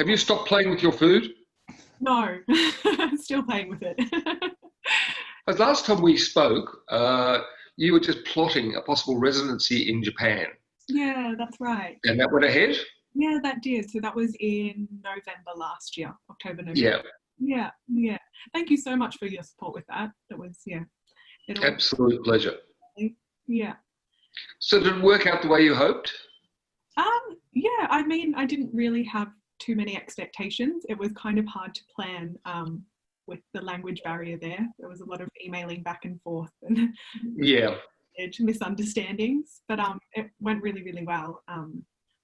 Have you stopped playing with your food? No, still playing with it. As last time we spoke, you were just plotting a possible residency in Japan, Yeah, that's right. and that went ahead? Yeah, that did. So that was in November last year, October, November. Yeah, Yeah, yeah. Thank you so much for your support with that. It was, yeah, it all, absolute pleasure. yeah. So did it work out the way you hoped? Yeah, I mean, I didn't really have too many expectations. It was kind of hard to plan with the language barrier there. There was a lot of emailing back and forth and Yeah, misunderstandings, but it went really, really well.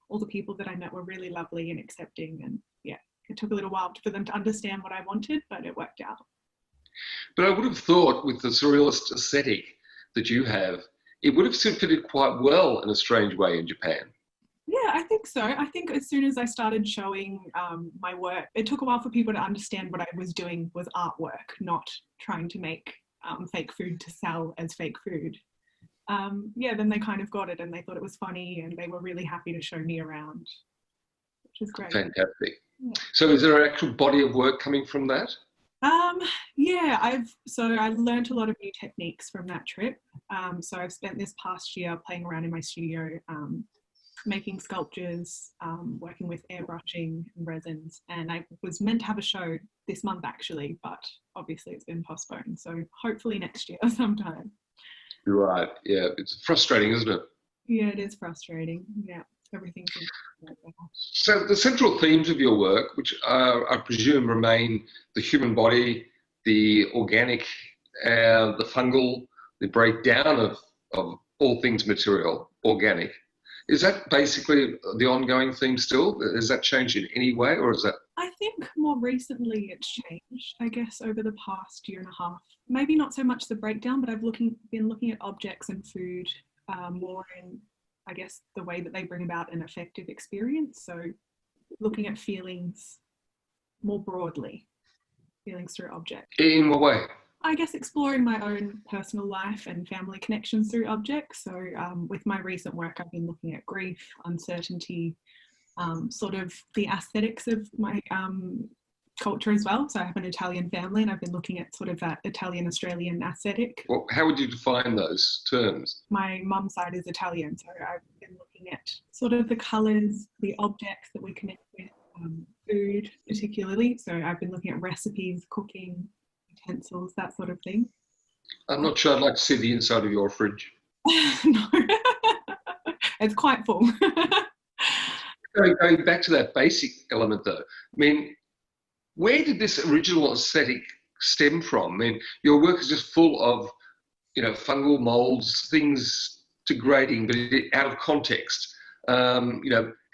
All the people that I met were really lovely and accepting, and yeah, it took a little while for them to understand what I wanted, but it worked out. but I would have thought with the surrealist aesthetic that you have, it would have fitted quite well in a strange way in Japan. Yeah, I think so. I think as soon as I started showing my work, it took a while for people to understand what I was doing was artwork, not trying to make fake food to sell as fake food. Yeah, then they kind of got it and they thought it was funny and they were really happy to show me around, which is great. Fantastic. Yeah. So is there an actual body of work coming from that? Yeah, I learned a lot of new techniques from that trip. So I've spent this past year playing around in my studio, making sculptures, working with airbrushing and resins, and I was meant to have a show this month actually, but obviously it's been postponed. So hopefully next year sometime. Right, yeah, it's frustrating, isn't it? Yeah, it is frustrating. Yeah, everything's right now. So the central themes of your work, which I presume remain the human body, the organic, the fungal, the breakdown of all things material, organic. Is that basically the ongoing theme still? Has that changed in any way, or is that? I think more recently it's changed, I guess, over the past year and a half. Maybe not so much the breakdown, but I've been looking at objects and food more in, I guess, the way that they bring about an affective experience. So looking at feelings more broadly, feelings through objects. In what way? I guess exploring my own personal life and family connections through objects. So with my recent work, I've been looking at grief, uncertainty, sort of the aesthetics of my culture as well. So I have an Italian family and I've been looking at sort of that Italian-Australian aesthetic. Well, how would you define those terms? My mum's side is Italian, so I've been looking at sort of the colours, the objects that we connect with, food particularly. So I've been looking at recipes, cooking, utensils, that sort of thing. I'm not sure I'd like to see the inside of your fridge. No, it's quite full. Going back to that basic element though, I mean, where did this original aesthetic stem from? I mean, your work is just full of, fungal molds, things degrading, but out of context. And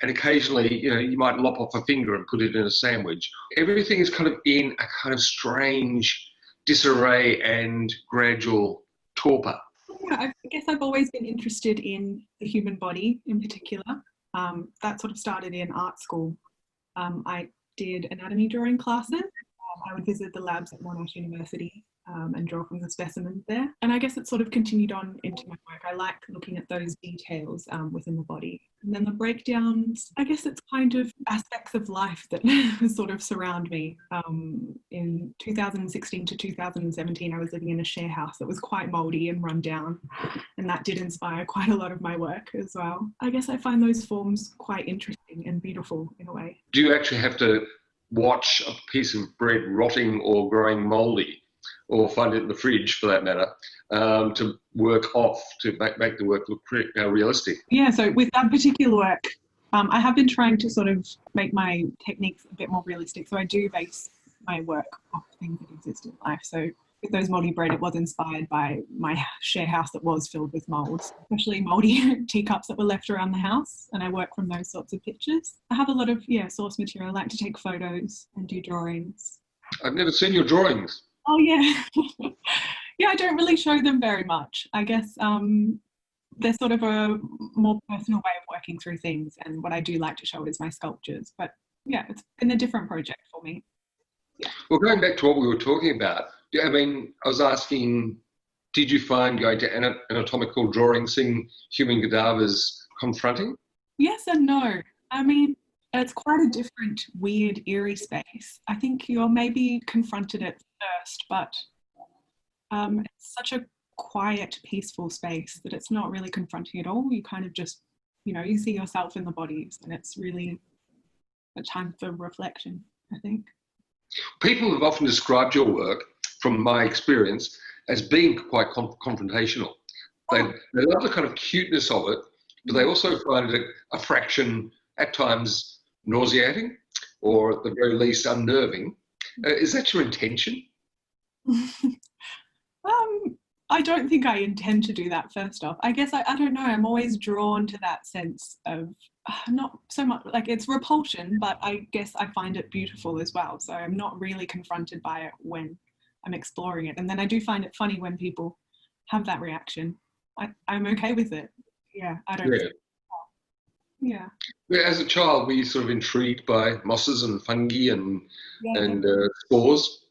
occasionally, you might lop off a finger and put it in a sandwich. Everything is kind of in a kind of strange disarray and gradual torpor. Yeah, I guess I've always been interested in the human body in particular. That sort of started in art school. I did anatomy drawing classes. I would visit the labs at Monash University and draw from the specimens there. And I guess it sort of continued on into my work. I like looking at those details within the body. And then the breakdowns, I guess it's kind of aspects of life that sort of surround me. In 2016 to 2017, I was living in a share house that was quite mouldy and run down. And that did inspire quite a lot of my work as well. I guess I find those forms quite interesting and beautiful in a way. Do you actually have to watch a piece of bread rotting or growing mouldy, or find it in the fridge for that matter, to work off, to make the work look realistic? Yeah, so with that particular work, I have been trying to sort of make my techniques a bit more realistic. So I do base my work off things that exist in life. So with those mouldy bread, it was inspired by my share house that was filled with moulds, especially mouldy teacups that were left around the house. And I work from those sorts of pictures. I have a lot of source material. I like to take photos and do drawings. I've never seen your drawings. Oh yeah. Yeah, I don't really show them very much. I guess they're sort of a more personal way of working through things, and what I do like to show is my sculptures. But yeah, it's been a different project for me. Yeah. Well, going back to what we were talking about, I mean, I was asking, did you find going to anatomical drawing, seeing human cadavers confronting? Yes and no. I mean, It's quite a different, weird, eerie space. I think you're maybe confronted at first, but it's such a quiet, peaceful space that it's not really confronting at all. You kind of just, you see yourself in the bodies, and it's really a time for reflection, I think. People have often described your work, from my experience, as being quite confrontational. They love the kind of cuteness of it, but they also find it a fraction, at times, nauseating, or at the very least unnerving. Is that your intention? I don't think I intend to do that, first off. I guess, I don't know, I'm always drawn to that sense of, not so much, like, it's repulsion, but I guess I find it beautiful as well. So I'm not really confronted by it when I'm exploring it. And then I do find it funny when people have that reaction. I'm okay with it. Yeah, I don't. Yeah. As a child, were you sort of intrigued by mosses and fungi and spores?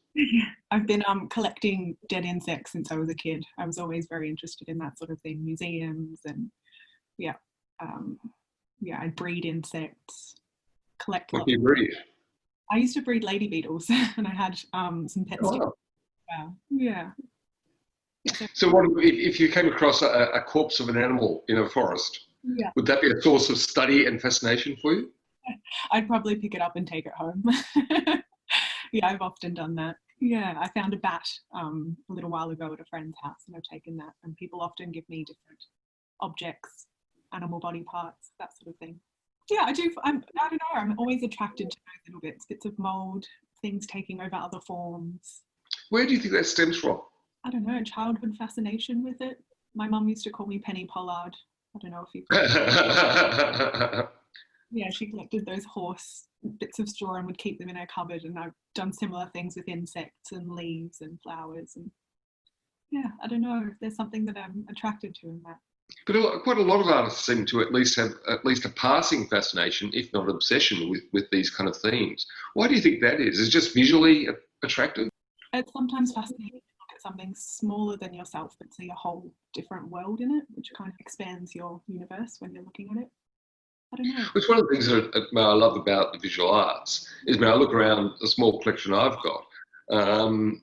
I've been collecting dead insects since I was a kid. I was always very interested in that sort of thing, museums, and I'd breed insects, collect. What do you breed? I used to breed lady beetles, and I had some pets. Oh. Yeah. So what if you came across a corpse of an animal in a forest? Yeah. Would that be a source of study and fascination for you? I'd probably pick it up and take it home. Yeah, I've often done that. Yeah, I found a bat a little while ago at a friend's house, and I've taken that. And people often give me different objects, animal body parts, that sort of thing. Yeah, I do. I don't know. I'm always attracted to those little bits of mould, things taking over other forms. Where do you think that stems from? I don't know. Childhood fascination with it. My mum used to call me Penny Pollard. I don't know if you. Yeah, she collected those horse bits of straw and would keep them in her cupboard, and I've done similar things with insects and leaves and flowers, and yeah, I don't know, there's something that I'm attracted to in that. But quite a lot of artists seem to at least have at least a passing fascination, if not obsession, with these kind of themes. Why do you think that is? Is it just visually attractive? It's sometimes fascinating to look at something smaller than yourself but see a whole different world in it, which kind of expands your universe when you're looking at it. I don't know. It's one of the things that I love about the visual arts is when I look around the small collection I've got, and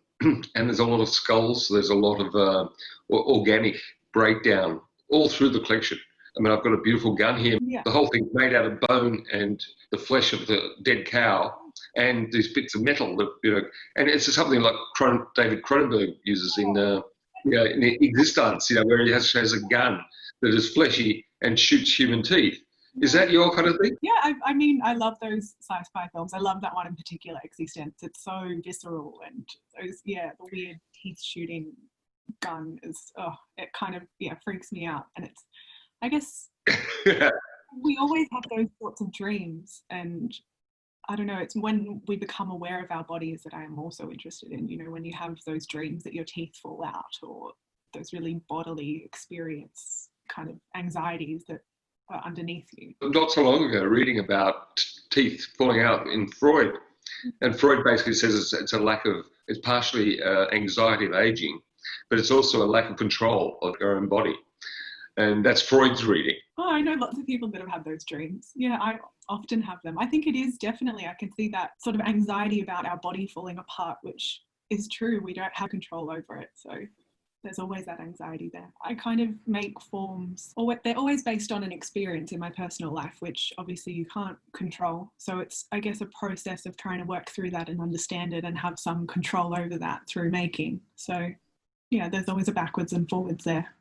there's a lot of skulls, there's a lot of organic breakdown all through the collection. I mean, I've got a beautiful gun here. Yeah. The whole thing's made out of bone and the flesh of the dead cow and these bits of metal that, and it's something like David Cronenberg uses in Existence, where he has a gun that is fleshy and shoots human teeth. Is that your kind of thing? Yeah, I mean, I love those sci-fi films. I love that one in particular, Existence. It's so visceral, and those, the weird teeth shooting gun is, it kind of, freaks me out. And it's, I guess, we always have those sorts of dreams, and I don't know, it's when we become aware of our bodies that I am also interested in, when you have those dreams that your teeth fall out, or those really bodily experience kind of anxieties that are underneath you. Not so long ago, reading about teeth falling out in Freud, and Freud basically says it's partially anxiety of aging, but it's also a lack of control of your own body. And that's Freud's reading. Oh, I know lots of people that have had those dreams. Yeah, I often have them. I think it is definitely, I can see that sort of anxiety about our body falling apart, which is true. We don't have control over it. So there's always that anxiety there. I kind of make forms, or they're always based on an experience in my personal life, which obviously you can't control. So it's, I guess, a process of trying to work through that and understand it and have some control over that through making. So yeah, there's always a backwards and forwards there.